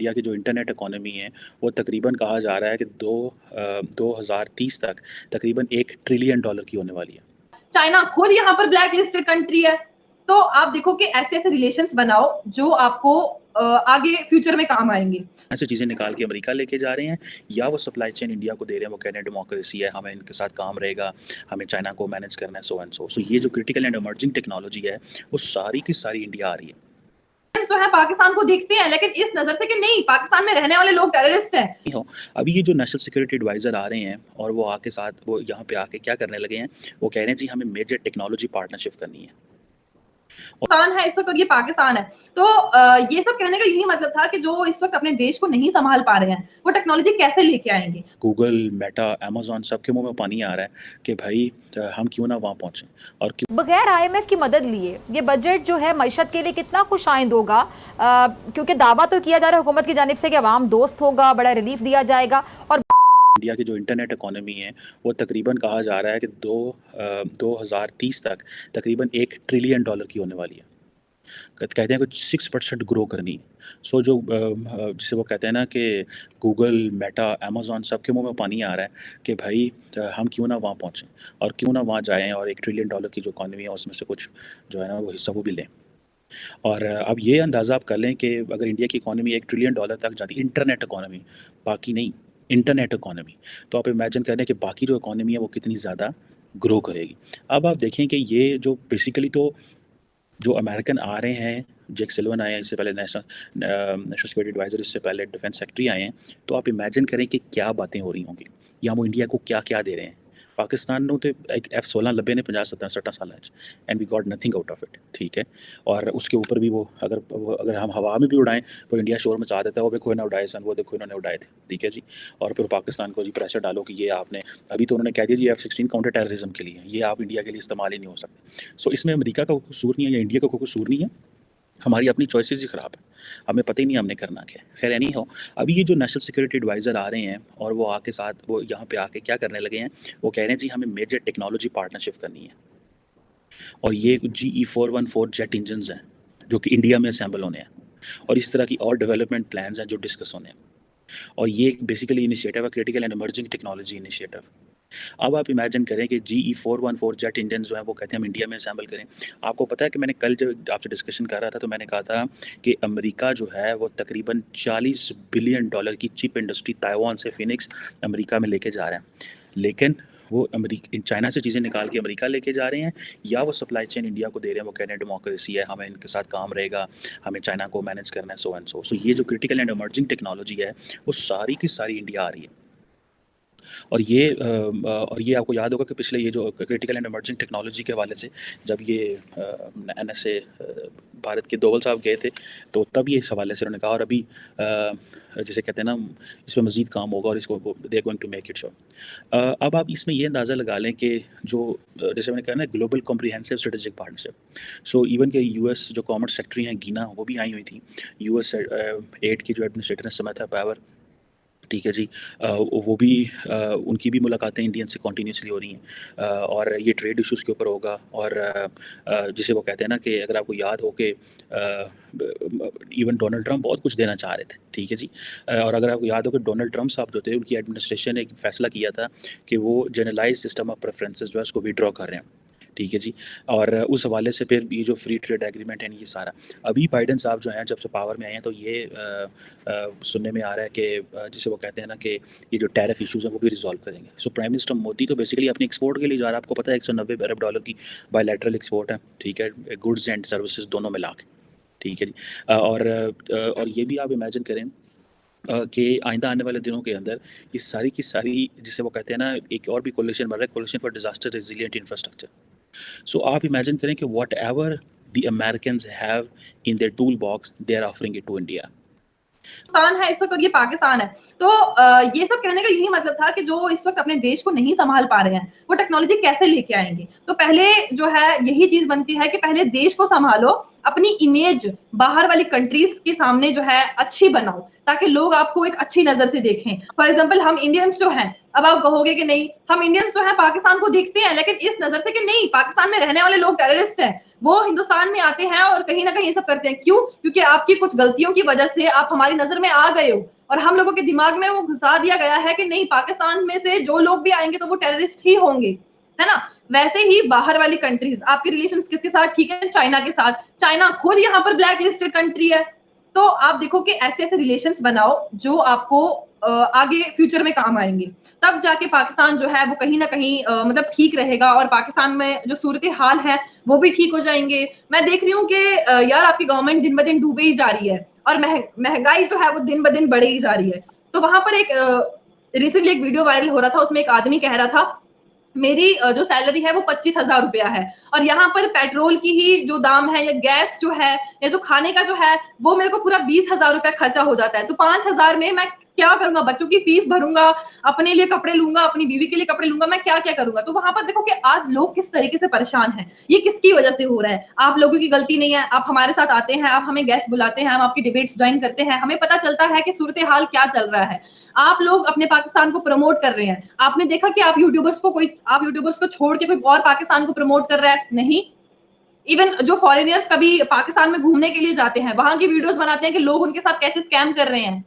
India की जो internet economy है वो तकरीबन कहा जा रहा है कि 2030 तक तकरीबन $1 ट्रिलियन की होने वाली है। चाइना खुद यहाँ पर ब्लैक लिस्टेड कंट्री है। तो आप देखो कि ऐसे ऐसे रिलेशंस बनाओ जो आपको आगे फ्यूचर में काम आएंगे। ऐसे चीज़ें निकाल के अमेरिका लेके जा रहे हैं या वो सप्लाई चेन इंडिया को दे रहे हैं, वो कह रहे हैं डेमोक्रेसी है, हमें इनके साथ काम रहेगा, हमें चाइना को मैनेज करना है, सो एंड सो। ये जो क्रिटिकल एंड इमर्जिंग टेक्नोलॉजी है वो सारी की सारी इंडिया आ रही है। जो है पाकिस्तान को देखते हैं लेकिन इस नजर से कि नहीं, पाकिस्तान में रहने वाले लोग टेररिस्ट हैं। अभी ये जो नेशनल सिक्योरिटी एडवाइजर आ रहे हैं और वो आके साथ वो यहाँ पे आके क्या करने लगे हैं, वो कह रहे हैं जी हमें मेजर टेक्नोलॉजी पार्टनरशिप करनी है। पाकिस्तान है इस वक्त और ये पाकिस्तान है। तो ये सब कहने का यही मतलब था कि जो इस वक्त अपने देश को नहीं संभाल पा रहे हैं वो टेक्नोलॉजी कैसे लेके आएंगे। गूगल, मेटा, अमेजोन सबके मुंह में पानी आ रहा है कि भाई हम क्यों ना वहाँ पहुँचें और क्यों बगैर IMF की मदद लिए ये बजट जो है मईशत के लिए कितना खुशाइंद होगा, क्योंकि दावा तो किया जा रहा है हुकूमत की जानिब से कि अवाम दोस्त होगा, बड़ा रिलीफ दिया जाएगा। और इंडिया की जो इंटरनेट इकोनॉमी है वो तकरीबन कहा जा रहा है कि 2030 तक तकरीबन $1 ट्रिलियन की होने वाली है। कहते हैं कुछ 6% ग्रो करनी है। सो जो जिसे वो कहते हैं ना कि गूगल, मेटा, अमेजोन सबके मुंह में पानी आ रहा है कि भाई हम क्यों ना वहाँ पहुँचें और क्यों ना वहाँ जाएं और $1 ट्रिलियन की जो इकॉनमी है उसमें से कुछ जो है ना वो हिस्सा वो भी लें। और अब ये अंदाज़ा आप कर लें कि अगर इंडिया की इकॉनमी $1 ट्रिलियन तक जाती, इंटरनेट इकॉनमी, बाकी नहीं, इंटरनेट इकॉनमी, तो आप इमेजिन करें कि बाकी जो इकॉनमी है वो कितनी ज़्यादा ग्रो करेगी। अब आप देखें कि ये जो बेसिकली तो जो अमेरिकन आ रहे हैं, जैक सिल्वन आए हैं, इससे पहले नेशनल सिक्योरिटी एडवाइज़र, इससे पहले डिफेंस सेक्रेटरी आए हैं, तो आप इमेजिन करें कि क्या बातें हो रही होंगी या वो इंडिया को क्या क्या दे रहे हैं। पाकिस्तान ने तो एक F-16 लब्बे ने 50-60 साल and we got nothing out of it, ठीक है। और उसके ऊपर भी वो अगर हम हवा में भी उड़ाएं तो इंडिया शोर मचा देता है, वो देखो इन्होंने उड़ाए सन, वो देखो इन्होंने उड़ाए थे, ठीक है जी। और फिर पाकिस्तान को जी प्रेशर डालो कि ये आपने, अभी तो उन्होंने कह दिया जी F-16 काउंटर टेररिज्म के लिए, ये आप इंडिया के लिए इस्तेमाल ही नहीं हो सकते। सो इसमें अमेरिका का कोई कसूर नहीं है या इंडिया का कोई कसूर नहीं है, हमारी अपनी चॉइसेस ही ख़राब है, हमें पता ही नहीं हमने करना क्या है। खैर एनी हो, अभी ये जो नेशनल सिक्योरिटी एडवाइज़र आ रहे हैं और वो आके साथ वो यहाँ पे आके क्या करने लगे हैं, वो कह रहे हैं जी हमें मेजर टेक्नोलॉजी पार्टनरशिप करनी है। और ये GE414 जेट इंजन्स हैं जो कि इंडिया में असेंबल होने हैं और इस तरह की और डेवलपमेंट प्लान्स हैं जो डिस्कस होने हैं। और ये एक बेसिकली इनिशिएटिव है, critical and emerging technology initiative. अब आप इमेजिन करें कि GE414 जेट इंजन जो है वो कहते हैं हम इंडिया में असेंबल करें। आपको पता है कि मैंने कल जब आपसे डिस्कशन कर रहा था तो मैंने कहा था कि अमेरिका जो है वो तकरीबन $40 बिलियन की चिप इंडस्ट्री ताइवान से फिनिक्स अमेरिका में लेके जा रहा है, लेकिन वो चाइना से चीज़ें निकाल के अमेरिका लेके जा रहे हैं या वो सप्लाई चेन इंडिया को दे रहे हैं, वो कह रहे हैं डेमोक्रेसी है, हमें इनके साथ काम रहेगा, हमें चाइना को मैनेज करना है, सो एंड सो। ये जो क्रिटिकल एंड इमर्जिंग टेक्नोलॉजी है वो सारी की सारी इंडिया आ रही है। और ये आपको याद होगा कि पिछले ये जो क्रिटिकल एंड इमर्जिंग टेक्नोलॉजी के हवाले से जब ये NSA भारत के डोवल साहब गए थे तो तब ये इस हवाले से उन्होंने कहा, और अभी जिसे कहते हैं ना इस पर मज़ीद काम होगा और इसको they going to make it sure. अब आप इसमें ये अंदाज़ा लगा लें कि जो जैसे मैंने कहा ना global comprehensive strategic partnership, so even के US जो कॉमर्स सेक्रेटरी हैं गीना, वो भी आई हुई थी, US एड की जो एडमिनिस्ट्रेटर हैं समर्था पावर, ठीक है जी। वो भी उनकी भी मुलाकातें इंडियन से कॉन्टीन्यूसली हो रही हैं और ये ट्रेड इश्यूज़ के ऊपर होगा। और जिसे वो कहते हैं ना कि अगर आपको याद हो कि इवन डोनाल्ड ट्रंप बहुत कुछ देना चाह रहे थे, ठीक है जी। और अगर आपको याद हो कि डोनाल्ड ट्रंप साहब जो थे उनकी एडमिनिस्ट्रेशन ने एक फ़ैसला किया था कि वो जनरलाइज सिस्टम ऑफ प्रेफरेंसेस जो है उसको विड्रॉ कर रहे हैं, ठीक है जी। और उस हवाले से फिर ये जो फ्री ट्रेड एग्रीमेंट है ये सारा, अभी बाइडन साहब जो हैं जब से पावर में आए हैं तो ये सुनने में आ रहा है कि जिसे वो कहते हैं ना कि ये जो टैरिफ इश्यूज़ हैं वो भी रिजॉल्व करेंगे। सो प्राइम मिनिस्टर मोदी तो बेसिकली अपनी एक्सपोर्ट के लिए जा रहा है, आपको पता है $190 अरब की बायलैटरल एक्सपोर्ट है, ठीक है, गुड्स एंड सर्विसेज दोनों मिला के, ठीक है जी। और ये भी आप इमेजिन करें कि आइंदा आने वाले दिनों के अंदर ये सारी की सारी जिसे वो कहते हैं ना एक और भी कोलिशन बन रहा है, coalition for disaster resilient infrastructure. So आप इमेजिन करें कि whatever the Americans have in their tool box they are offering it to India. Pakistan है इस वक्त और ये पाकिस्तान है। तो ये सब कहने का यही मतलब था कि जो इस वक्त अपने देश को नहीं संभाल पा रहे हैं वो टेक्नोलॉजी कैसे लेके आएंगे। तो पहले जो है यही चीज बनती है कि पहले देश को संभालो, अपनी इमेज बाहर वाली कंट्रीज के सामने जो है अच्छी बनाओ, ताकि लोग आपको एक अच्छी नजर से देखें। फॉर एग्जांपल हम इंडियंस जो हैं, अब आप कहोगे कि नहीं हम इंडियंस जो हैं पाकिस्तान को देखते हैं लेकिन इस नजर से कि नहीं पाकिस्तान में रहने वाले लोग टेररिस्ट हैं, वो हिंदुस्तान में आते हैं और कहीं ना कहीं ये सब करते हैं। क्यों? क्योंकि आपकी कुछ गलतियों की वजह से आप हमारी नजर में आ गए हो और हम लोगों के दिमाग में वो घुसा दिया गया है कि नहीं पाकिस्तान में से जो लोग भी आएंगे तो वो टेररिस्ट ही होंगे, है ना। वैसे ही बाहर वाली कंट्रीज, आपके रिलेशंस किसके साथ ठीक है? चाइना के साथ। चाइना खुद यहाँ पर ब्लैक लिस्टेड कंट्री है। तो आप देखो कि ऐसे ऐसे रिलेशंस बनाओ जो आपको आगे फ्यूचर में काम आएंगे, तब जाके पाकिस्तान जो है वो कहीं ना कहीं मतलब ठीक रहेगा और पाकिस्तान में जो सूरत हाल है वो भी ठीक हो जाएंगे। मैं देख रही हूँ कि यार आपकी गवर्नमेंट दिन ब दिन डूबे ही जा रही है और महंगाई जो है वो दिन ब दिन बढ़े ही जा रही है। तो वहां पर एक रिसेंटली एक वीडियो वायरल हो रहा था, उसमें एक आदमी कह रहा था मेरी जो सैलरी है वो 25,000 रुपया है और यहाँ पर पेट्रोल की ही जो दाम है या गैस जो है या जो खाने का जो है वो मेरे को पूरा 20,000 रुपया खर्चा हो जाता है। तो 5,000 में मैं क्या करूंगा? बच्चों की फीस भरूंगा, अपने लिए कपड़े लूंगा, अपनी बीवी के लिए कपड़े लूंगा, मैं क्या क्या करूंगा? तो वहां पर देखो कि आज लोग किस तरीके से परेशान हैं। ये किसकी वजह से हो रहा है? आप लोगों की गलती नहीं है। आप हमारे साथ आते हैं, आप हमें गेस्ट बुलाते हैं, हम आपकी डिबेट्स ज्वाइन करते हैं, हमें पता चलता है कि सूरत हाल क्या चल रहा है। आप लोग अपने पाकिस्तान को प्रमोट कर रहे हैं। आपने देखा कि आप यूट्यूबर्स को छोड़ के कोई और पाकिस्तान को प्रमोट कर रहा है? नहीं। इवन जो फॉरेनियर्स कभी पाकिस्तान में घूमने के लिए जाते हैं, वहां की वीडियोस बनाते हैं कि लोग उनके साथ कैसे स्कैम कर रहे हैं।